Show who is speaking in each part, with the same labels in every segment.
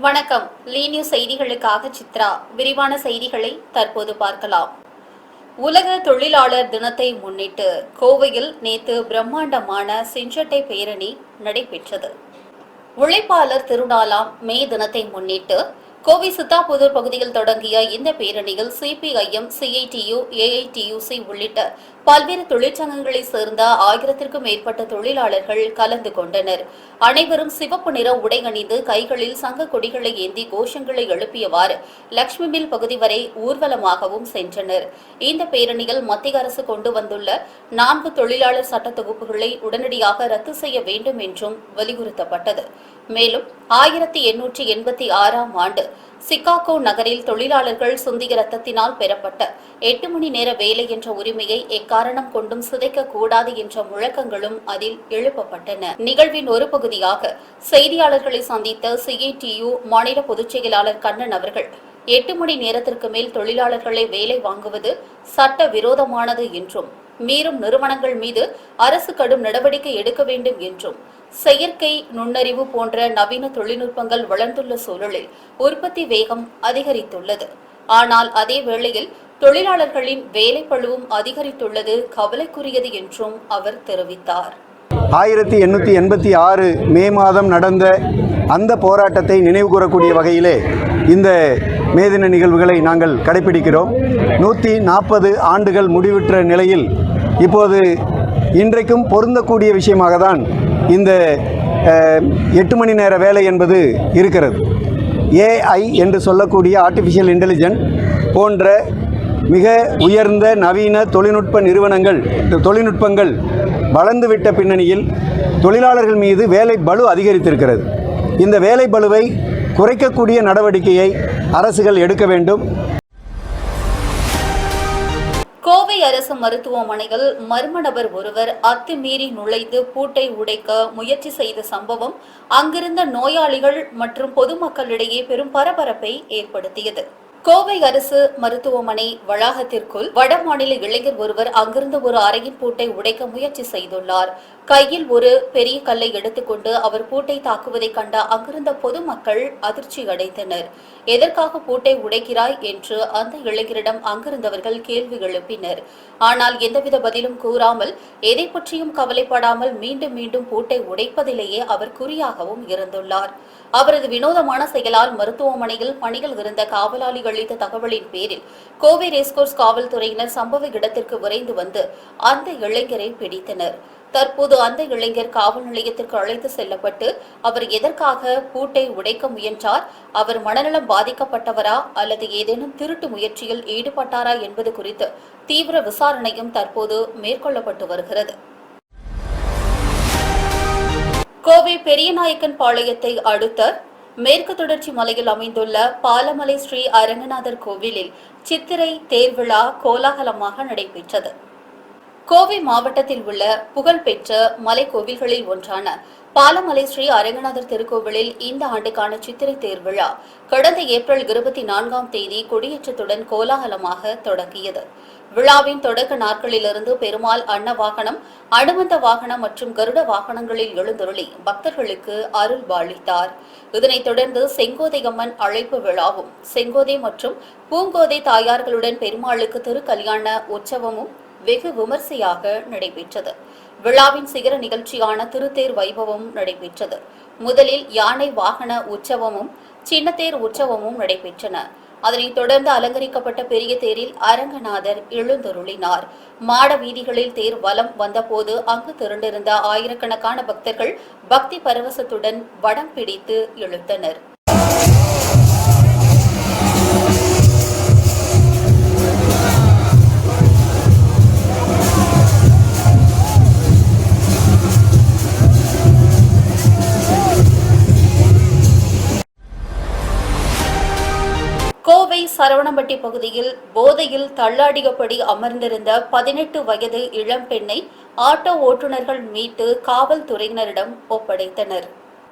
Speaker 1: வணக்கம். லீ நியூஸ் செய்திகளுக்காக சித்ரா. விரிவான செய்திகளை தற்போது பார்க்கலாம். உலக தொழிலாளர் தினத்தை முன்னிட்டு கோவையில் நேற்று பிரம்மாண்டமான செஞ்சட்டை பேரணி நடைபெற்றது. உழைப்பாளர் திருநாளாம் மே தினத்தை முன்னிட்டு கோவை சித்தாபுதூர் பகுதியில் தொடங்கிய இந்த பேரணியில் சிபிஐஎம், சிஐடியு, ஏஐடியுசி உள்ளிட்ட பல்வேறு தொழிற்சங்கங்களைச் சேர்ந்த 1000க்கும் மேற்பட்ட தொழிலாளர்கள் கலந்து கொண்டனர். அனைவரும் சிவப்பு நிற உடை அணிந்து கைகளில் சங்க கொடிகளை ஏந்தி கோஷங்களை எழுப்பியவாறு லட்சுமி மில் பகுதி வரை ஊர்வலமாகவும் சென்றனர். இந்த பேரணியில் மத்திய அரசு கொண்டு வந்துள்ள 4 தொழிலாளர் சட்ட தொகுப்புகளை உடனடியாக ரத்து செய்ய வேண்டும் என்றும் வலியுறுத்தப்பட்டது. மேலும் 1886ஆம் ஆண்டு சிகாகோ நகரில் தொழிலாளர்கள் சுந்திய ரத்தத்தினால் பெறப்பட்ட 8 மணி நேர வேலை என்ற உரிமையை எக்காரணம் கொண்டும் சிதைக்கக்கூடாது என்ற முழக்கங்களும் அதில் எழுப்பப்பட்டன. நிகழ்வின் ஒரு பகுதியாக செய்தியாளர்களை சந்தித்த சிஐடியு மாநில பொதுச் செயலாளர் கண்ணன் அவர்கள் 8 மணி நேரத்திற்கு மேல் தொழிலாளர்களை வேலை வாங்குவது சட்ட விரோதமானது என்றும், மீறும் நிறுவனங்கள் மீது அரசு கடும் நடவடிக்கை எடுக்க வேண்டும் என்றும், செயற்கை நுண்ணறிவு போன்ற நவீன தொழில்நுட்பங்கள் வளர்ந்துள்ள சூழலில் உற்பத்தி வேகம் அதிகரித்துள்ளது. ஆனால் அதே வேளையில் தொழிலாளர்களின் வேலைப்பளுவும் அதிகரித்துள்ளது கவலைக்குரியது என்றும் அவர் தெரிவித்தார்.
Speaker 2: 1886 மே மாதம் நடந்த அந்த போராட்டத்தை நினைவுகூரக்கூடிய வகையிலே இந்த மே தின நிகழ்வுகளை நாங்கள் கடைபிடிக்கிறோம். 140 ஆண்டுகள் முடிவுற்ற நிலையில் இப்போது இன்றைக்கும் பொருந்தக்கூடிய விஷயமாக தான் இந்த 8 மணி நேர வேலை என்பது இருக்கிறது. ஏஐ என்று சொல்லக்கூடிய ஆர்டிஃபிஷியல் இன்டெலிஜென்ஸ் போன்ற மிக உயர்ந்த நவீன தொழில்நுட்பங்கள் வளர்ந்துவிட்ட பின்னணியில் தொழிலாளர்கள் மீது வேலை பளு அதிகரித்திருக்கிறது. இந்த வேலை பளுவை குறைக்கக்கூடிய நடவடிக்கையை அரசுகள் எடுக்க வேண்டும்.
Speaker 1: கோவை அரசு மருத்துவமனையில் மர்ம நபர் ஒருவர் அத்துமீறி நுழைந்து பூட்டை உடைக்க முயற்சி செய்த சம்பவம் அங்கிருந்த நோயாளிகள் மற்றும் பொதுமக்களிடையே பெரும் பரபரப்பை ஏற்படுத்தியது. கோவை அரசு மருத்துவமனை வளாகத்திற்குள் வடமாநில இளைஞர் ஒருவர் அங்கிருந்த ஒரு அறையின் பூட்டை உடைக்க முயற்சி செய்துள்ளார். கையில் ஒரு பெரிய கல்லை எடுத்துக்கொண்டு அவர் பூட்டை தாக்குவதை கண்ட அங்கிருந்த பொதுமக்கள் அதிர்ச்சி அடைந்தனர். எதற்காக பூட்டை உடைக்கிறாய் என்று அந்த இளைஞரிடம் அங்கிருந்தவர்கள் கேள்வி எழுப்பினர். ஆனால் எந்தவித பதிலும் கூறாமல், எதை பற்றியும் கவலைப்படாமல் மீண்டும் மீண்டும் பூட்டை உடைப்பதிலேயே அவர் குறியாகவும் இருந்துள்ளார். அவரது வினோதமான செயலால் மருத்துவமனையில் பணியில் இருந்த காவலாளிகள் அளித்த தகவலின் பேரில் கோவை ரேஸ்கோர்ஸ் காவல்துறையினர் சம்பவ இடத்திற்கு விரைந்து வந்து அந்த இளைஞரை பிடித்தனர். தற்போது அந்த இளைஞர் காவல் நிலையத்திற்கு அழைத்து செல்லப்பட்டு அவர் எதற்காக பூட்டை உடைக்க முயன்றார், அவர் மனநலம் பாதிக்கப்பட்டவரா அல்லது ஏதேனும் திருட்டு முயற்சியில் ஈடுபட்டாரா என்பது குறித்து தீவிர விசாரணையும் தற்போது மேற்கொள்ளப்பட்டு வருகிறது. கோவை பெரியநாயக்கன் பாளையத்தை அடுத்த மேற்கு தொடர்ச்சி மலையில் அமைந்துள்ள பாலமலை ஸ்ரீ அரங்கநாதர் கோவிலில் சித்திரை தேர்விழா கோலாகலமாக நடைபெற்றது. கோவை மாவட்டத்தில் உள்ள புகழ்பெற்ற மலை கோவில்களில் ஒன்றான பாலமலை ஸ்ரீ அரங்கநாதர் திருக்கோவிலில் இந்த ஆண்டுக்கான சித்திரை தேர்விழா கடந்த ஏப்ரல் 24ஆம் தேதி கொடியேற்றத்துடன் கோலாகலமாக தொடங்கியது. விழாவின் தொடக்க நாட்களிலிருந்து பெருமாள் அன்ன வாகனம், அனுமந்த வாகனம் மற்றும் கருட வாகனங்களில் எழுந்தருளி பக்தர்களுக்கு அருள் பாலித்தார். இதனைத் தொடர்ந்து செங்கோதையம்மன் அழைப்பு விழாவும், செங்கோதை மற்றும் பூங்கோதை தாயார்களுடன் பெருமாளுக்கு திருக்கல்யாண உற்சவமும் வெகு விமர்சையாக நடைபெற்றது. விழாவின் சிகர நிகழ்ச்சியான திருத்தேர் வைபவம் நடைபெற்றது. முதலில் யானை வாகன உற்சவமும் சின்னத்தேர் உற்சவமும் நடைபெற்றன. அதனைத் தொடர்ந்து அலங்கரிக்கப்பட்ட பெரிய தேரில் அரங்கநாதர் எழுந்தருளினார். மாட வீதிகளில் தேர் வலம் வந்தபோது அங்கு திரண்டிருந்த ஆயிரக்கணக்கான பக்தர்கள் பக்தி பரவசத்துடன் வடம் பிடித்து இழுத்தனர். கோவை சரவணம்பட்டி பகுதியில் போதையில் தள்ளாடியபடி அமர்ந்திருந்த 18 வயது இளம்பெண்ணை ஆட்டோ ஓட்டுநர்கள் மீட்டு காவல்துறையினரிடம் ஒப்படைத்தனர்.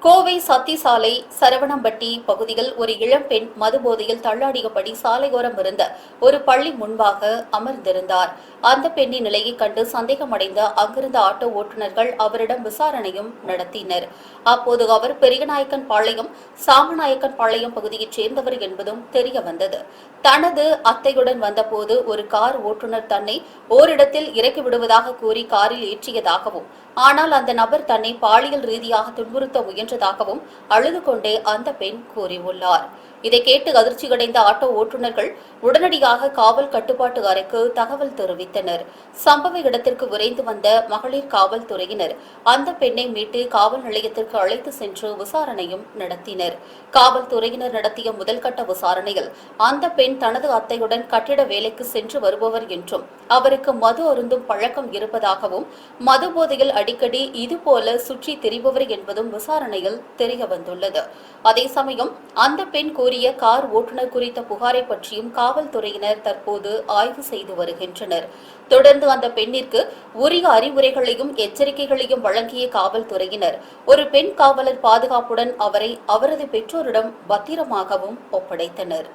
Speaker 1: கோவை சத்திசாலை சரவணம்பட்டி பகுதியில் ஒரு இளம்பெண் மதுபோதையில் தள்ளாடியபடி சாலையோரம் இருந்த ஒரு பள்ளி முன்பாக அமர்ந்திருந்தார். அந்த பெண்ணின் நிலையை கண்டு சந்தேகமடைந்த அங்கிருந்த ஆட்டோ ஓட்டுநர்கள் அவரிடம் விசாரணையும் நடத்தினர். அப்போது அவர் பெரியநாயக்கன் பாளையம் சாமநாயக்கன் பாளையம் பகுதியைச் சேர்ந்தவர் என்பதும் தெரிய வந்தது. தனது அத்தையுடன் வந்தபோது ஒரு கார் ஓட்டுநர் தன்னை ஓரிடத்தில் இறக்கி விடுவதாக கூறி காரில் ஏற்றியதாகவும், ஆனால் அந்த நபர் தன்னை பாலியல் ரீதியாக துன்புறுத்த முயன்றதாகவும் அழுது கொண்டே அந்த பெண் கூறியுள்ளார். இதை கேட்டு அதிர்ச்சியடைந்த ஆட்டோ ஓட்டுநர்கள் உடனடியாக காவல் கட்டுப்பாட்டு அறைக்கு தகவல் தெரிவித்தனர். சம்பவ இடத்திற்கு விரைந்து வந்த மகளிர் காவல்துறையினர் அந்த பெண்ணை மீட்டு காவல் நிலையத்திற்கு அழைத்து சென்று விசாரணையும் நடத்தினர். காவல்துறையினர் நடத்திய முதல்கட்ட விசாரணையில் அந்த பெண் தனது அத்தையுடன் கட்டிட வேலைக்கு சென்று வருபவர் என்றும், அவருக்கு மது அருந்தும் பழக்கம் இருப்பதாகவும், மது போதையில் அடிக்கடி இதுபோல சுற்றி திரிபவர் என்பதும் விசாரணையில் தெரிய வந்துள்ளது. அதே சமயம் அந்த பெண் கூறிய கார் ஓட்டுநர் குறித்த புகாரை பற்றியும் காவல்துறையினர் தற்போது ஆய்வு செய்து வருகின்றனர். தொடர்ந்து அந்த பெண்ணிற்கு உரிய அறிவுரைகளையும் எச்சரிக்கைகளையும் வழங்கிய காவல்துறையினர் ஒரு பெண் காவலர் பாதுகாப்புடன் அவரை அவரது பெற்றோரிடம் பத்திரமாகவும் ஒப்படைத்தனர்.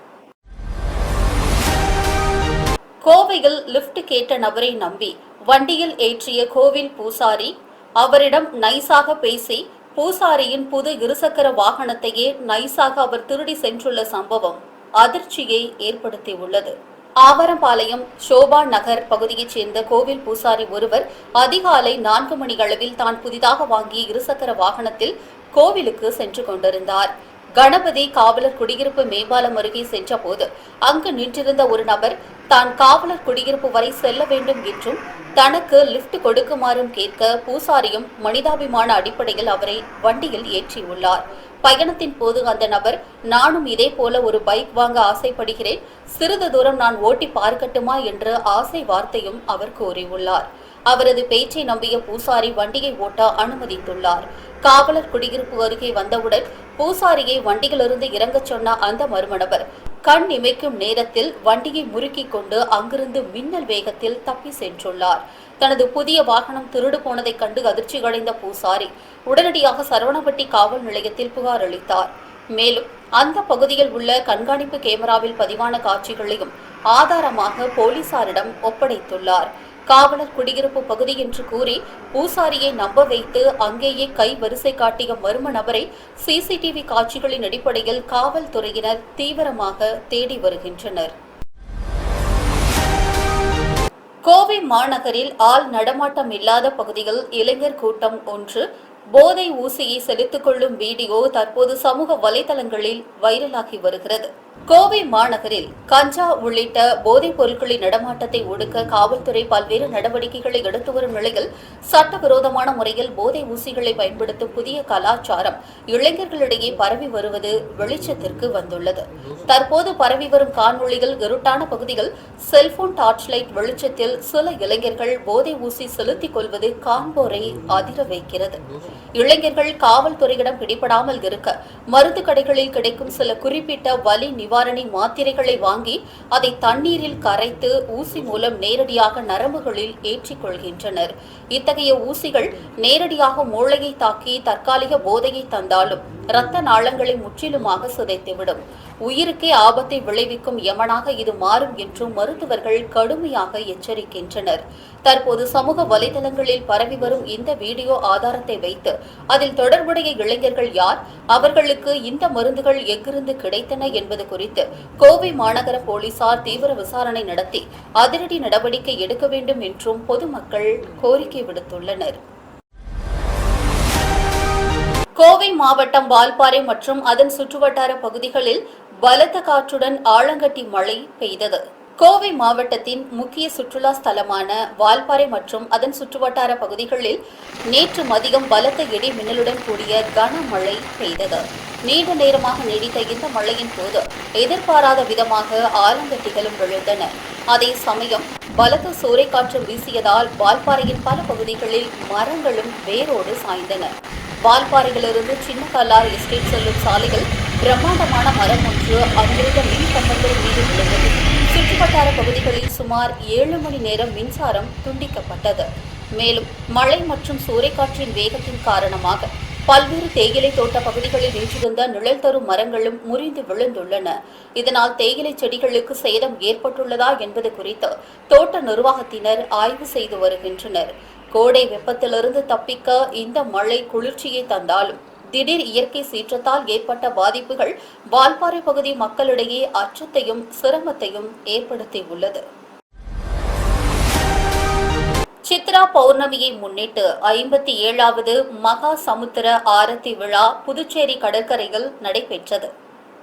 Speaker 1: கோவையில் லிப்ட் கேட்ட நபரை நம்பி வண்டியில் ஏற்றிய கோவில் பூசாரி, அவரிடம் நைசாக பேசி பூசாரியின் புது இருசக்கர வாகனத்தையே நைசாக அவர் திருடி சென்றுள்ள சம்பவம் அதிர்ச்சியை ஏற்படுத்தியுள்ளது. ஆவரம்பாளையம் சோபா நகர் பகுதியைச் சேர்ந்த கோவில் பூசாரி ஒருவர் அதிகாலை 4 மணி அளவில் தான் புதிதாக வாங்கிய இருசக்கர வாகனத்தில் கோவிலுக்கு சென்று கொண்டிருந்தார். கணபதி காவலர் குடியிருப்பு மேம்பாலம் அருகே சென்றபோது அங்கு நின்றிருந்த ஒரு நபர் தான் காவலர் குடியிருப்பு வரை செல்ல வேண்டும் என்றும் தனக்கு லிப்ட் கொடுக்குமாறும் கேட்க பூசாரியும் மனிதாபிமான அடிப்படையில் அவரை வண்டியில் ஏற்றியுள்ளார். பயணத்தின் போது அந்த நபர், நானும் இதே போல ஒரு பைக் வாங்க ஆசைப்படுகிறேன், சிறிது தூரம் நான் ஓட்டி பார்க்கட்டுமா என்ற ஆசை வார்த்தையும் அவர் கூறியுள்ளார். அவரது பேச்சை நம்பிய பூசாரி வண்டியை ஓட்ட அனுமதித்துள்ளார். காவலர் குடியிருப்பு அருகே வந்தவுடன் பூசாரியை வண்டியிலிருந்து இறங்கச் சொன்ன அந்த மர்ம நபர் கண் இமைக்கும் நேரத்தில் வண்டியை முறுக்கிக் கொண்டு அங்கிருந்து மின்னல் வேகத்தில் தப்பி சென்றுள்ளார். தனது புதிய வாகனம் திருடு போனதைக் கண்டு அதிர்ச்சியடைந்த பூசாரி உடனடியாக சரவணம்பட்டி காவல் நிலையத்தில் புகார் அளித்தார். மேலும் அந்த பகுதியில் உள்ள கண்காணிப்பு கேமராவில் பதிவான காட்சிகளையும் ஆதாரமாக போலீசாரிடம் ஒப்படைத்துள்ளார். காவலர் குடியிருப்பு பகுதி என்று கூறி பூசாரியை நம்ப வைத்து அங்கேயே கை வரிசை காட்டிய மர்ம நபரை சிசிடிவி காட்சிகளின் அடிப்படையில் காவல்துறையினர் தீவிரமாக தேடி வருகின்றனர். கோவை மாநகரில் ஆள் நடமாட்டம் இல்லாத பகுதியில் இளைஞர் கூட்டம் ஒன்று போதை ஊசியை செலுத்திக் கொள்ளும் வீடியோ தற்போது சமூக வலைதளங்களில் வைரலாகி வருகிறது. கோவை மாநகரில் கஞ்சா உள்ளிட்ட போதைப் பொருட்களின் நடமாட்டத்தை ஒடுக்க காவல்துறை பல்வேறு நடவடிக்கைகளை எடுத்து வரும் நிலையில் சட்டவிரோதமான முறையில் போதை ஊசிகளை பயன்படுத்தும் புதிய கலாச்சாரம் இளைஞர்களிடையே பரவி வருவது வெளிச்சத்திற்கு வந்துள்ளது. தற்போது பரவி வரும் காணொளிகள் இருட்டான பகுதியில் செல்போன் டார்ச் லைட் வெளிச்சத்தில் சில இளைஞர்கள் போதை ஊசி செலுத்திக் கொள்வது காண்போரை அதிர வைக்கிறது. இளைஞர்கள் காவல்துறையிடம் பிடிபடாமல் இருக்க மருந்து கடைகளில் கிடைக்கும் சில குறிப்பிட்ட வலி நிவாரணி மாத்திரைகளை வாங்கி அதை தண்ணீரில் கரைத்து ஊசி மூலம் நேரடியாக நரம்புகளில் ஏற்றிக் கொள்கின்றனர். இத்தகைய ஊசிகள் நேரடியாக மூளையை தாக்கி தற்காலிக போதையை தந்தாலும் இரத்த நாளங்களை முற்றிலுமாக சிதைத்துவிடும். உயிருக்கே ஆபத்தை விளைவிக்கும் யமனாக இது மாறும் என்றும் மருத்துவர்கள் கடுமையாக எச்சரிக்கின்றனர். தற்போது சமூக வலைதளங்களில் பரவி வரும் இந்த வீடியோ ஆதாரத்தை வைத்து அதில் தொடர்புடைய இளைஞர்கள் யார், அவர்களுக்கு இந்த மருந்துகள் எங்கிருந்து கிடைத்தன என்பது குறித்து கோவை மாநகர போலீசார் தீவிர விசாரணை நடத்தி அதிரடி நடவடிக்கை எடுக்க வேண்டும் என்றும் பொதுமக்கள் கோரிக்கை விடுத்துள்ளனர். கோவை மாவட்டம் வால்பாறை மற்றும் அதன் சுற்றுவட்டார பகுதிகளில் பலத்த காற்றுடன் ஆலங்கட்டி மழை பெய்தது. கோவை மாவட்டத்தின் முக்கிய சுற்றுலா ஸ்தலமான வால்பாறை மற்றும் அதன் சுற்றுவட்டார பகுதிகளில் நேற்று மதியம் பலத்த இடி மின்னலுடன் கூடிய கனமழை பெய்தது. நீண்ட நேரமாக நீடித்த இந்த மழையின் போது எதிர்பாராத விதமாக ஆலங்கட்டிகளும் விழுந்தன. அதே சமயம் பலத்த சூறைக்காற்று வீசியதால் வால்பாறையின் பல பகுதிகளில் மரங்களும் வேரோடு சாய்ந்தன. வால்பாறையிலிருந்து சின்ன கல்லார் எஸ்டேட் செல்லும் சாலையில் பிரம்மாண்டமான மரம் ஒன்று அங்கிருந்த மின் கம்பங்கள் மீது விழுந்தது. சுற்றுவட்டார பகுதிகளில் சுமார் 7 மணி நேரம் மின்சாரம் துண்டிக்கப்பட்டது. மேலும் மழை மற்றும் சூறைக்காற்றின் வேகத்தின் காரணமாக பல்வேறு தேயிலை தோட்ட பகுதிகளில் வீற்றிருந்த நிழல் தரும் மரங்களும் முறிந்து விழுந்துள்ளன. இதனால் தேயிலை செடிகளுக்கு சேதம் ஏற்பட்டுள்ளதா என்பது குறித்து தோட்ட நிர்வாகத்தினர் ஆய்வு செய்து வருகின்றனர். கோடை வெப்பத்திலிருந்து தப்பிக்க இந்த மழை குளிர்ச்சியை தந்தாலும் திடீர் இயற்கை சீற்றத்தால் ஏற்பட்ட பாதிப்புகள் வால்பாறை பகுதி மக்களிடையே அச்சத்தையும் சிரமத்தையும் ஏற்படுத்தியுள்ளது. சித்ரா பௌர்ணமியை முன்னிட்டு 57வது மகா சமுத்திர ஆரத்தி விழா புதுச்சேரி கடற்கரையில் நடைபெற்றது.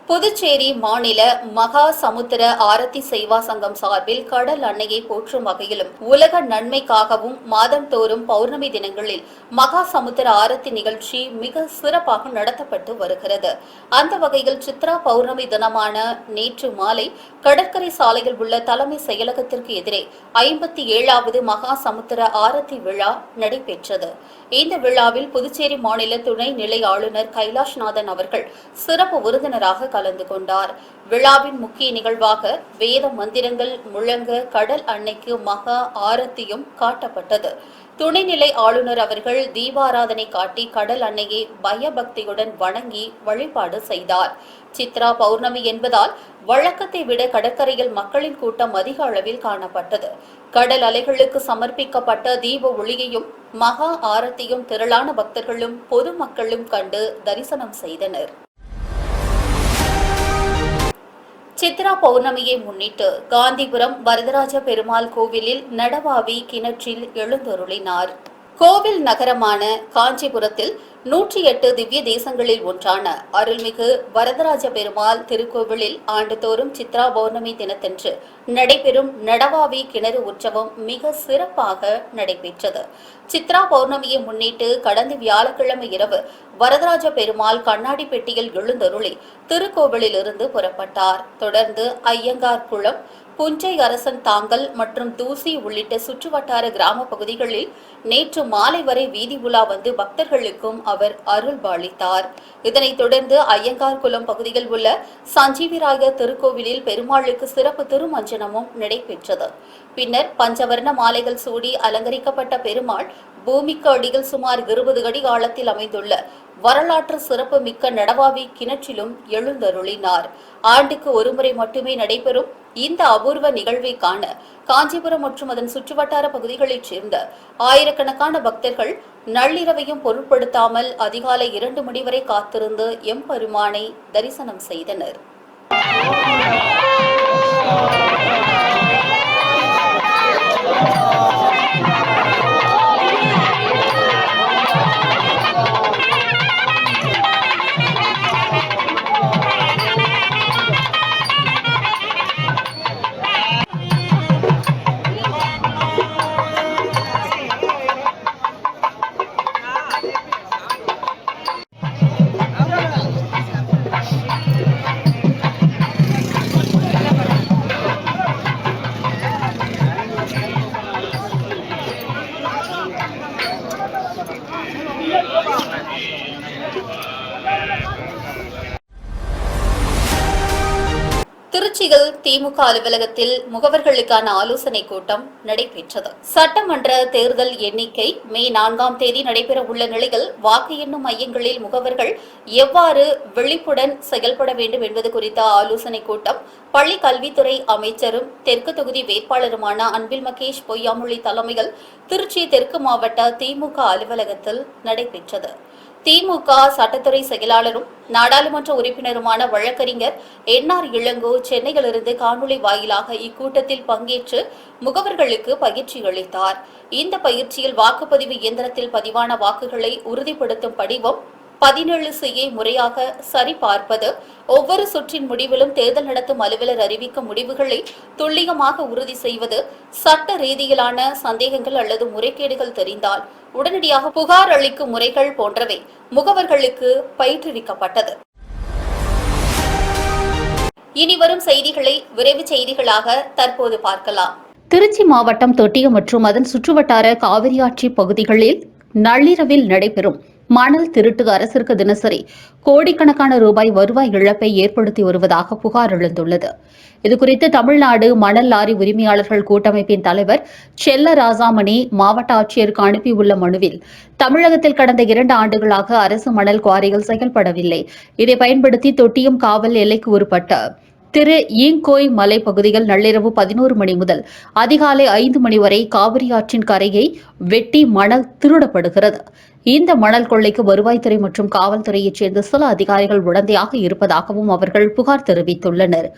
Speaker 1: புதுச்சேரி மாநில மகா சமுத்திர ஆரத்தி சேவா சங்கம் சார்பில் கடல் அன்னையை போற்றும் வகையிலும் உலக நன்மைக்காகவும் மாதந்தோறும் பௌர்ணமி தினங்களில் மகா சமுத்திர ஆரத்தி நிகழ்ச்சி மிக சிறப்பாக நடத்தப்பட்டு வருகிறது. அந்த வகையில் சித்ரா பௌர்ணமி தினமான நேற்று மாலை கடற்கரை சாலையில் உள்ள தலைமை செயலகத்திற்கு எதிரே 57வது மகா சமுத்திர ஆரத்தி விழா நடைபெற்றது. இந்த விழாவில் புதுச்சேரி மாநில துணை நிலை ஆளுநர் கைலாஷ்நாதன் அவர்கள் சிறப்பு விருந்தினராக கலந்து கொண்டார். விழாவின் முக்கிய நிகழ்வாக வேத மந்திரங்கள் முழங்க கடல் அன்னைக்கு மகா ஆரத்தியும் காட்டப்பட்டது. துணைநிலை ஆளுநர் அவர்கள் தீபாராதனை காட்டி கடல் அன்னையை பயபக்தியுடன் வணங்கி வழிபாடு செய்தார். சித்ரா பௌர்ணமி என்பதால் வழக்கத்தை விட கடற்கரையில் மக்களின் கூட்டம் அதிக அளவில் காணப்பட்டது. கடல் அலைகளுக்கு சமர்ப்பிக்கப்பட்ட தீப ஒளியையும் மகா ஆரத்தியும் திரளான பக்தர்களும் பொதுமக்களும் கண்டு தரிசனம் செய்தனர். சித்ரா பௌர்ணமியை முன்னிட்டு காந்திபுரம் வரதராஜ பெருமாள் கோவிலில் நடவாவி கிணற்றில் எழுந்தருளினார். கோவில் நகரமான காஞ்சிபுரத்தில் 108 திவ்ய தேசங்களில் ஒன்றான அருள்மிகு வரதராஜ பெருமாள் திருக்கோவிலில் ஆண்டுதோறும் சித்ரா பௌர்ணமி தினத்தன்று நடைபெறும் நடவாவி கிணறு உற்சவம் மிக சிறப்பாக நடைபெற்றது. சித்ரா பௌர்ணமியை முன்னிட்டு கடந்த வியாழக்கிழமை இரவு வரதராஜ பெருமாள் கண்ணாடி பெட்டியில் எழுந்தருளி திருக்கோவிலிலிருந்து புறப்பட்டார். தொடர்ந்து ஐயங்கார் குளம், புஞ்சை அரசன் தாங்கல் மற்றும் தூசி உள்ளிட்ட சுற்றுவட்டார கிராம பகுதிகளில் நேற்று மாலை வரை வீதி உலா வந்து பக்தர்களுக்கும் அவர் அருள் பாலித்தார். இதனைத் தொடர்ந்து ஐயங்கார் குளம் பகுதியில் உள்ள சஞ்சீவிராயர் திருக்கோவிலில் பெருமாளுக்கு சிறப்பு திருமஞ்சனமும் நடைபெற்றது. பின்னர் பஞ்சவர்ண மாலைகள் சூடி அலங்கரிக்கப்பட்ட பெருமாள் பூமிக்கு அடியில் சுமார் 20 அடி ஆழத்தில் அமைந்துள்ள வரலாற்று சிறப்பு மிக்க நடவாவி கிணற்றிலும் எழுந்தருளினார். ஆண்டுக்கு ஒருமுறை மட்டுமே நடைபெறும் இந்த அபூர்வ நிகழ்வை காண காஞ்சிபுரம் மற்றும் அதன் சுற்றுவட்டார பகுதிகளைச் சேர்ந்த ஆயிரக்கணக்கான பக்தர்கள் நள்ளிரவையும் பொருட்படுத்தாமல் அதிகாலை 2 மணி வரை காத்திருந்து எம்பெருமானை தரிசனம் செய்தனர். திருச்சியில் திமுக அலுவலகத்தில் முகவர்களுக்கான ஆலோசனை கூட்டம் நடைபெற்றது. சட்டமன்ற தேர்தல் எண்ணிக்கை மே 4ஆம் தேதி நடைபெற உள்ள நிலையில் வாக்கு எண்ணும் மையங்களில் முகவர்கள் எவ்வாறு விழிப்புடன் செயல்பட வேண்டும் என்பது குறித்த ஆலோசனை கூட்டம் பள்ளி கல்வித்துறை அமைச்சரும் தெற்கு தொகுதி வேட்பாளருமான அன்பில் மகேஷ் பொய்யாமொழி தலைமையில் திருச்சி தெற்கு மாவட்ட திமுக அலுவலகத்தில் நடைபெற்றது. திமுக சட்டத்துறை செயலாளரும் நாடாளுமன்ற உறுப்பினருமான வழக்கறிஞர் என்ஆர் இளங்கோ சென்னையிலிருந்து காணொலி வாயிலாக இக்கூட்டத்தில் பங்கேற்று முகவர்களுக்கு பயிற்சி அளித்தார். இந்த பயிற்சியில் வாக்குப்பதிவு இயந்திரத்தில் பதிவான வாக்குகளை உறுதிப்படுத்தும் படிவம் 17C முறையாக சரிபார்ப்பது, ஒவ்வொரு சுற்றின் முடிவிலும் தேர்தல் நடத்தும் அலுவலர் அறிவிக்கும் முடிவுகளை துல்லியமாக உறுதி செய்வது, சட்ட ரீதியிலான சந்தேகங்கள் அல்லது முறைகேடுகள் தெரிந்தால் உடனடியாக புகார் அளிக்கும் முறைகள் போன்றவை முகவர்களுக்கு பயிற்றுவிக்கப்பட்டது. இனி வரும் செய்திகளை விரைவு செய்திகளாக தற்போது பார்க்கலாம். திருச்சி மாவட்டம் தொட்டியம் மற்றும் அதன் சுற்றுவட்டார காவிரியாற்றி பகுதிகளில் நள்ளிரவில் நடைபெறும் மணல் திருட்டு அரசிற்கு தினசரி கோடிக்கணக்கான ரூபாய் வருவாய் இழப்பை ஏற்படுத்தி வருவதாக புகார் எழுந்துள்ளது. இதுகுறித்து தமிழ்நாடு மணல் லாரி உரிமையாளர்கள் கூட்டமைப்பின் தலைவர் செல்ல ராசாமணி மாவட்ட ஆட்சியருக்கு அனுப்பியுள்ள மனுவில், தமிழகத்தில் கடந்த 2 ஆண்டுகளாக அரசு மணல் குவாரிகள் செயல்படவில்லை. இதை பயன்படுத்தி தொட்டியம் காவல் எல்லைக்கு உட்பட்ட திரு ஈங்கோய் மலை பகுதிகள் நள்ளிரவு 11 மணி முதல் அதிகாலை 5 மணி வரை காவிரி ஆற்றின் கரையை வெட்டி மணல் திருடப்படுகிறது. இந்த மணல் கொள்ளைக்கு வருவாய்த்துறை மற்றும் காவல்துறையைச் சேர்ந்த சில அதிகாரிகள் உடந்தையாக இருப்பதாகவும் அவர்கள் புகார் தெரிவித்துள்ளனர்.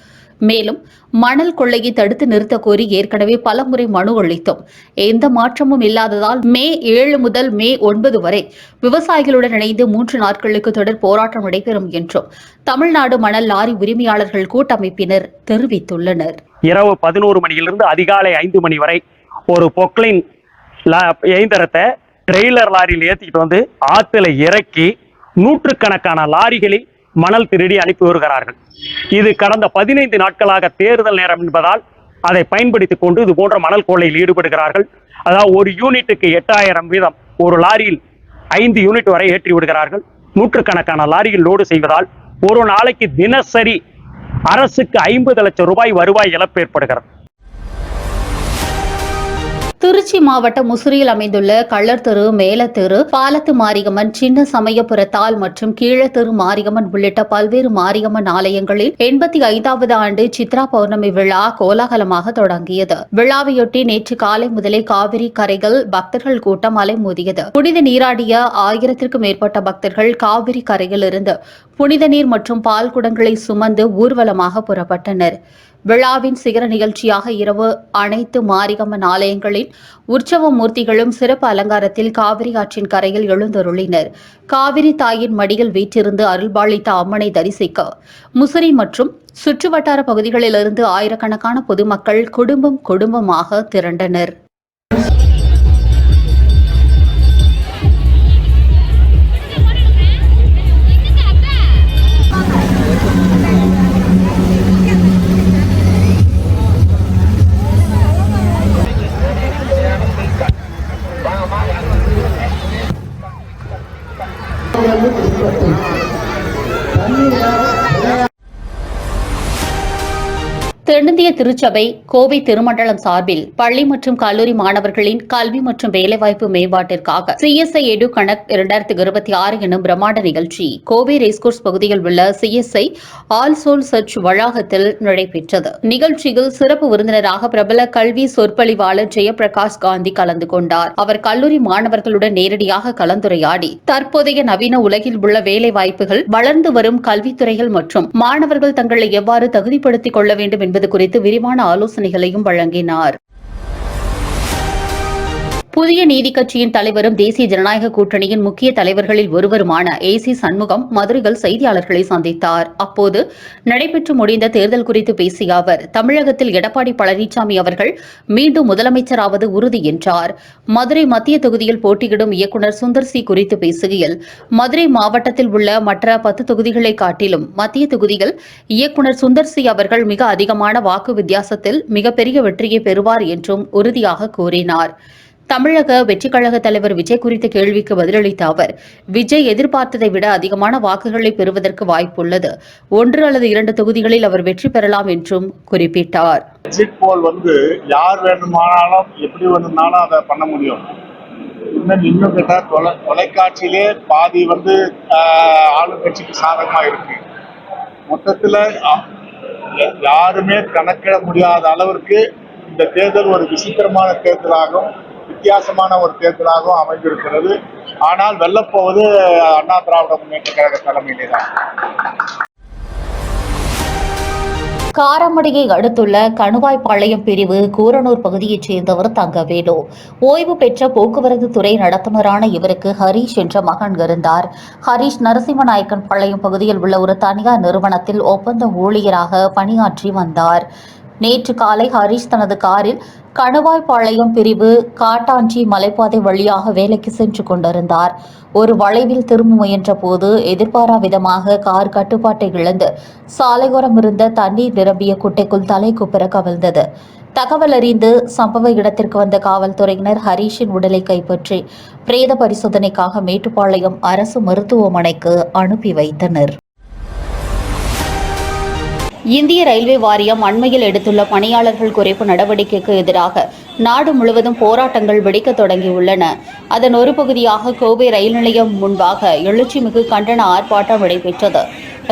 Speaker 1: மேலும் மணல் கொள்ளையை தடுத்து நிறுத்த கோரி ஏற்கனவே பலமுறை மனு அளித்தும் எந்த மாற்றமும் இல்லாததால் மே 7 முதல் மே 9 வரை விவசாயிகளுடன் இணைந்து 3 நாட்களுக்கு தொடர் போராட்டம் நடைபெறும் என்றும் தமிழ்நாடு மணல் லாரி உரிமையாளர்கள் கூட்டமைப்பினர் தெரிவித்துள்ளனர்.
Speaker 3: இரவு 11 மணியிலிருந்து அதிகாலை 5 மணி வரை ஒரு பொக்லைன் இயந்திரத்தை ட்ரெய்லர் லாரியில் ஏற்றிக்கிட்டு வந்து ஆற்றுல இறக்கி நூற்றுக்கணக்கான லாரிகளில் மணல் திருடி அனுப்பி வருகிறார்கள். இது கடந்த 15 நாட்களாக தேர்தல் நேரம் என்பதால் அதை பயன்படுத்திக் கொண்டு இது போன்ற மணல் கொள்ளையில் ஈடுபடுகிறார்கள். அதாவது ஒரு யூனிட்டுக்கு 8000 வீதம், ஒரு லாரியில் 5 யூனிட் வரை ஏற்றி விடுகிறார்கள். நூற்றுக்கணக்கான லாரிகள் லோடு செய்வதால் ஒரு நாளைக்கு தினசரி அரசுக்கு 50 லட்சம் ரூபாய் வருவாய் இழப்பு ஏற்படுகிறது.
Speaker 1: திருச்சி மாவட்டம் முசிறியில் அமைந்துள்ள கள்ளர் மேலத்தெரு, பாலத்து மாரியம்மன், சின்ன சமயபுரத்தால் மற்றும் கீழத்தெரு மாரியம்மன் உள்ளிட்ட பல்வேறு மாரியம்மன் ஆலயங்களில் 85வது ஆண்டு சித்ரா பௌர்ணமி விழா கோலாகலமாக தொடங்கியது. விழாவையொட்டி நேற்று காலை முதலே காவிரி கரைகள் பக்தர்கள் கூட்டம் அலைமோதியது. புனித நீராடிய 1000த்திற்கும் மேற்பட்ட பக்தர்கள் காவிரி கரையிலிருந்து புனித நீர் மற்றும் பால் குடங்களை சுமந்து ஊர்வலமாக புறப்பட்டனர். விழாவின் சிகர நிகழ்ச்சியாக இரவு அனைத்து மாரியம்மன் ஆலயங்களின் உற்சவ மூர்த்திகளும் சிறப்பு அலங்காரத்தில் காவிரி ஆற்றின் கரையில் எழுந்தருளினர். காவிரி தாயின் மடியில் வீற்றிருந்து அருள்பாளித்த அம்மனை தரிசிக்க முசிறி மற்றும் சுற்றுவட்டார பகுதிகளிலிருந்து ஆயிரக்கணக்கான பொதுமக்கள் குடும்பமாக திரண்டனர். தென்னிந்திய திருச்சபை கோவை திருமண்டலம் சார்பில் பள்ளி மற்றும் கல்லூரி மாணவர்களின் கல்வி மற்றும் வேலைவாய்ப்பு மேம்பாட்டிற்காக CSI எடு கனெக்ட் 2026 எனும் பிரம்மாண்ட நிகழ்ச்சி கோவை ரேஸ்கோர்ஸ் பகுதியில் உள்ள CSI ஆல் சோல் சர்ச் வளாகத்தில் நடைபெற்றது. நிகழ்ச்சியில் சிறப்பு விருந்தினராக பிரபல கல்வி சொற்பொழிவாளர் ஜெயபிரகாஷ் காந்தி கலந்து கொண்டார். அவர் கல்லூரி மாணவர்களுடன் நேரடியாக கலந்துரையாடி தற்போதைய நவீன உலகில் உள்ள வேலை வாய்ப்புகள், வளர்ந்து வரும் கல்வித்துறைகள் மற்றும் மாணவர்கள் தங்களை எவ்வாறு தகுதிப்படுத்திக் கொள்ள வேண்டும் என்பது குறித்து விரிவான ஆலோசனைகளையும் வழங்கினார். புதிய நீதி கட்சியின் தலைவரும் தேசிய ஜனநாயக கூட்டணியின் முக்கிய தலைவர்களில் ஒருவருமான AC சண்முகம் மதுரையில் செய்தியாளர்களை சந்தித்தார். அப்போது நடைபெற்று முடிந்த தேர்தல் குறித்து பேசிய அவர், தமிழகத்தில் எடப்பாடி பழனிசாமி அவர்கள் மீண்டும் முதலமைச்சராவது உறுதி என்றார். மதுரை மத்திய தொகுதியில் போட்டியிடும் இயக்குநர் சுந்தர் சி குறித்து பேசுகையில், மதுரை மாவட்டத்தில் உள்ள மற்ற 10 தொகுதிகளை காட்டிலும் மத்திய தொகுதியில் இயக்குநர் சுந்தர் சி அவர்கள் மிக அதிகமான வாக்கு வித்தியாசத்தில் மிகப்பெரிய வெற்றியை பெறுவார் என்றும் உறுதியாக கூறினார். தமிழக வெற்றிக் கழக தலைவர் விஜய் குறித்த கேள்விக்கு பதிலளித்த அவர், விஜய் எதிர்பார்த்ததை விட அதிகமான வாக்குகளை பெறுவதற்கு வாய்ப்புள்ளது. 1 அல்லது 2 தொகுதிகளில் அவர் வெற்றி பெறலாம் என்றும் குறிப்பிட்டார்.
Speaker 4: எக்ஸிட் போல் யார் வேணுமானாலும் எப்படி வேணும்னாலும் அதை பண்ண முடியும். இன்னும் கேட்டா தொலைக்காட்சியிலே பாதி ஆளுங்கட்சிக்கு சாதகமா இருக்கு. மொத்தத்துல யாருமே கணக்கிட முடியாத அளவிற்கு இந்த தேர்தல் ஒரு விசித்திரமான தேர்தலாகவும் வித்தியாசமான ஒரு தேர்தலாகவும் அமைந்திருக்கிறது. ஆனால் வெல்லப்போவது அண்ணா திராவிட முன்னேற்ற கழக தலைமையிலே தான்.
Speaker 1: காரமடையை அடுத்துள்ள கணுவாய்பாளையம் பிரிவு கூரனூர் பகுதியைச் சேர்ந்தவர் தங்கவேலு. ஓய்வு பெற்ற போக்குவரத்து துறை நடத்துனரான இவருக்கு ஹரீஷ் என்ற மகன் இருந்தார். ஹரீஷ் நரசிம்மநாயக்கன் பாளையம் பகுதியில் உள்ள ஒரு தனியார் நிறுவனத்தில் ஒப்பந்த ஊழியராக பணியாற்றி வந்தார். நேற்று காலை ஹரீஷ் தனது காரில் கணுவாய்பாளையம் பிரிவு காட்டாஞ்சி மலைப்பாதை வழியாக வேலைக்கு சென்று கொண்டிருந்தார். ஒரு வளைவில் திரும்ப முயன்ற போது எதிர்பாரா விதமாக கார் கட்டுப்பாட்டை இழந்து சாலையோரம் இருந்த தண்ணீர் நிரம்பிய குட்டைக்குள் தலை குப்புற கவிழ்ந்தது. தகவல் அறிந்து சம்பவ இடத்திற்கு வந்த காவல்துறையினர் ஹரீஷின் உடலை கைப்பற்றி பிரேத பரிசோதனைக்காக மேட்டுப்பாளையம் அரசு மருத்துவமனைக்கு அனுப்பி வைத்தனர். இந்திய ரயில்வே வாரியம் அண்மையில் எடுத்துள்ள பணியாளர்கள் குறைப்பு நடவடிக்கைக்கு எதிராக நாடு முழுவதும் போராட்டங்கள் வெடிக்க தொடங்கியுள்ளன. அதன் ஒரு பகுதியாக கோவை ரயில் நிலையம் முன்பாக எழுச்சிமிகு கண்டன ஆர்ப்பாட்டம் நடைபெற்றது.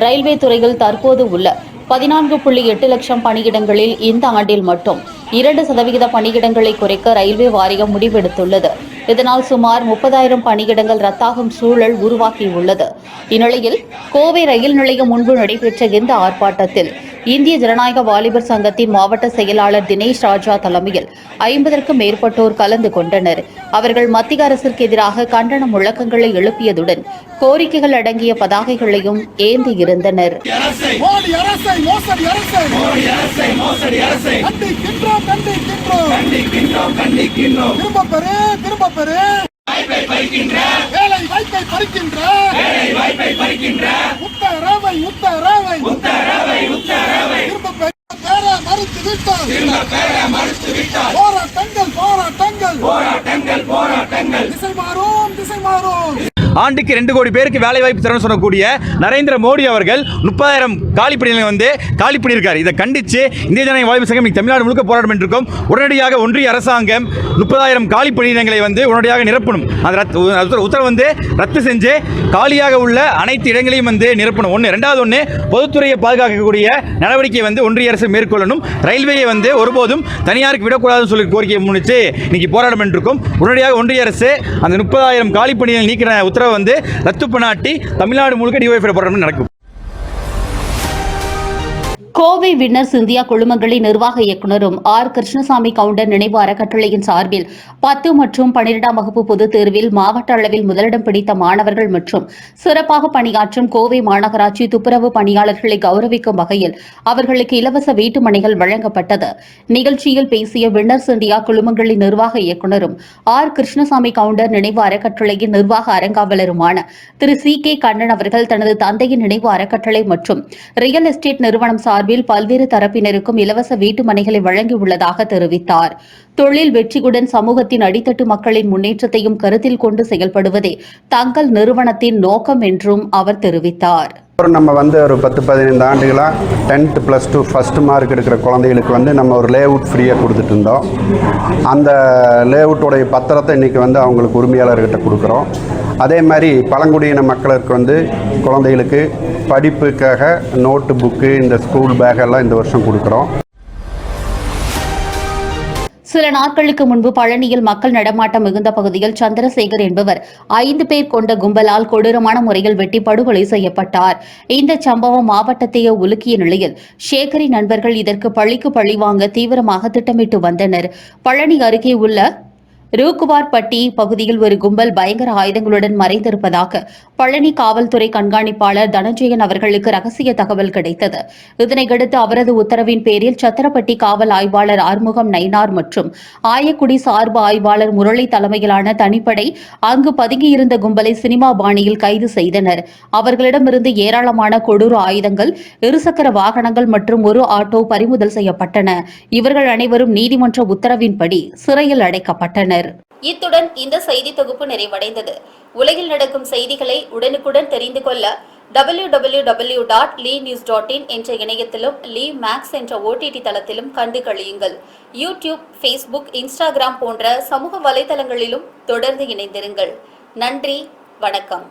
Speaker 1: ரயில்வே துறையில் தற்போது உள்ள 14.8 லட்சம் பணியிடங்களில் இந்த ஆண்டில் மட்டும் 2% பணியிடங்களை குறைக்க ரயில்வே வாரியம் முடிவெடுத்துள்ளது. இதனால் சுமார் 30,000 பணியிடங்கள் ரத்தாகும் சூழல் உருவாகியுள்ளது. இந்நிலையில் கோவை ரயில் நிலையம் முன்பு நடைபெற்ற இந்த ஆர்ப்பாட்டத்தில் இந்திய ஜனநாயக வாலிபர் சங்கத்தின் மாவட்ட செயலாளர் தினேஷ் ராஜா தலைமையில் 50க்கும் மேற்பட்டோர் கலந்து கொண்டனர். அவர்கள் மத்திய அரசிற்கு எதிராக கண்டன முழக்கங்களை எழுப்பியதுடன் கோரிக்கைகள் அடங்கிய பதாகைகளையும் ஏந்தியிருந்தனர்.
Speaker 5: ஆண்டுக்கு 2 கோடி பேருக்கு வேலை வாய்ப்பு தரணும்னு சொல்லக்கூடிய நரேந்திர மோடி அவர்கள் 30,000 காலிப்பணிகளை காலி பண்ணியிருக்காரு. இதை கண்டித்து இந்திய ஜனநாயக வாலிபர் சங்கம் தமிழ்நாடு முழுக்க போராட்டம் பண்ணிருக்கோம். உடனடியாக ஒன்றிய அரசாங்கம் 30,000 காலி பணியிடங்களை உடனடியாக நிரப்பணும். அந்த உத்தரவு ரத்து செஞ்சு காலியாக உள்ள அனைத்து இடங்களையும் நிரப்பணும். ரெண்டாவது பொதுத்துறையை பாதுகாக்கக்கூடிய நடவடிக்கை ஒன்றிய அரசு மேற்கொள்ளணும். ரயில்வேயை ஒருபோதும் தனியாருக்கு விடக்கூடாதுன்னு சொல்லி கோரிக்கையை முன்னிட்டு இன்னைக்கு போராட்டம் பண்ணிருக்கோம். உடனடியாக ஒன்றிய அரசு அந்த 30,000 காலி பணிகள் நீக்கிற உத்தரவு ரத்து பண்ணாட்டி தமிழ்நாடு முழுக்க டிஒய்எஃப் போராட்டம் நடக்கும்.
Speaker 1: கோவை வின்னர்ஸ் இந்தியா குழுமங்களின் நிர்வாக இயக்குநரும் ஆர். கிருஷ்ணசாமி கவுண்டர் நினைவு அறக்கட்டளையின் சார்பில் 10 மற்றும் 12ஆம் வகுப்பு பொதுத் தேர்வில் மாவட்ட அளவில் முதலிடம் பிடித்த மாணவர்கள் மற்றும் சிறப்பாக பணியாற்றும் கோவை மாநகராட்சி துப்புரவு பணியாளர்களை கௌரவிக்கும் வகையில் அவர்களுக்கு இலவச வீட்டுமனைகள் வழங்கப்பட்டது. நிகழ்ச்சியில் பேசிய வின்னர்ஸ் இந்தியா குழுமங்களின் நிர்வாக இயக்குநரும் ஆர். கிருஷ்ணசாமி கவுண்டர் நினைவு அறக்கட்டளையின் நிர்வாக அறங்காவலருமான திரு சி. கே. கண்ணன் அவர்கள் தனது தந்தையின் நினைவு அறக்கட்டளை மற்றும் ரியல் எஸ்டேட் நிறுவனம் சார்பில் பல்வேறு தரப்பினருக்கும் இலவச வீட்டு மனைகளை வழங்கியுள்ளதாக தெரிவித்தார். தொழில் வெற்றியுடன் சமூகத்தின் அடித்தட்டு மக்களின் முன்னேற்றத்தையும் கருத்தில் கொண்டு செயல்படுவதே தங்கள் நிறுவனத்தின் நோக்கம் என்றும் அவர் தெரிவித்தார்.
Speaker 2: நம்ம ஒரு 10-15 ஆண்டுகளாக 10th +2 ஃபர்ஸ்ட் மார்க் எடுக்கிற குழந்தைகளுக்கு நம்ம ஒரு லேஅவுட் ஃப்ரீயாக கொடுத்துட்டு இருந்தோம். அந்த லேஅவுட்டோடைய பத்திரத்தை இன்றைக்கி அவங்களுக்கு உரிமையாளர்கிட்ட கொடுக்குறோம். அதே மாதிரி பழங்குடியின மக்களுக்கு குழந்தைகளுக்கு படிப்புக்காக நோட்டு புக்கு இந்த ஸ்கூல் பேக்கெல்லாம் இந்த வருஷம் கொடுக்குறோம்.
Speaker 1: சில நாட்களுக்கு முன்பு பழனியில் மக்கள் நடமாட்டம் மிகுந்த பகுதியில் சந்திரசேகர் என்பவர் 5 பேர் கொண்ட கும்பலால் கொடூரமான முறையில் வெட்டி படுகொலை செய்யப்பட்டார். இந்த சம்பவம் மாவட்டத்தையே உலுக்கிய நிலையில் சேகரின் நண்பர்கள் இதற்கு பழிக்கு பழி வாங்க தீவிரமாக திட்டமிட்டு வந்தனர். பழனி அருகே உள்ள ரூக்குவார்பட்டி பகுதியில் ஒரு கும்பல் பயங்கர ஆயுதங்களுடன் மறைந்திருப்பதாக பழனி காவல்துறை கண்காணிப்பாளர் தனஞ்சயன் அவர்களுக்கு ரகசிய தகவல் கிடைத்தது. இதனையடுத்து அவரது உத்தரவின் பேரில் சத்திரப்பட்டி காவல் ஆய்வாளர் ஆறுமுகம் நயினார் மற்றும் ஆயக்குடி சார்பு ஆய்வாளர் முரளி தலைமையிலான தனிப்படை அங்கு பதுங்கியிருந்த கும்பலை சினிமா பாணியில் கைது செய்தனர். அவர்களிடமிருந்து ஏராளமான கொடூர ஆயுதங்கள், இருசக்கர வாகனங்கள் மற்றும் ஒரு ஆட்டோ பறிமுதல் செய்யப்பட்டன. இவர்கள் அனைவரும் நீதிமன்ற உத்தரவின்படி சிறையில் அடைக்கப்பட்டனர்.
Speaker 6: இத்துடன் இந்த செய்தி தொகுப்பு நிறைவடைந்தது. உலகில் நடக்கும் செய்திகளை உடனுக்குடன் தெரிந்து கொள்ள www.lenews.in என்ற இணையத்திலும் லீ மேக்ஸ் என்ற OTT தளத்திலும் கண்டு களியுங்கள். யூடியூப், ஃபேஸ்புக், இன்ஸ்டாகிராம் போன்ற சமூக வலைதளங்களிலும் தொடர்ந்து இணைந்திருங்கள். நன்றி, வணக்கம்.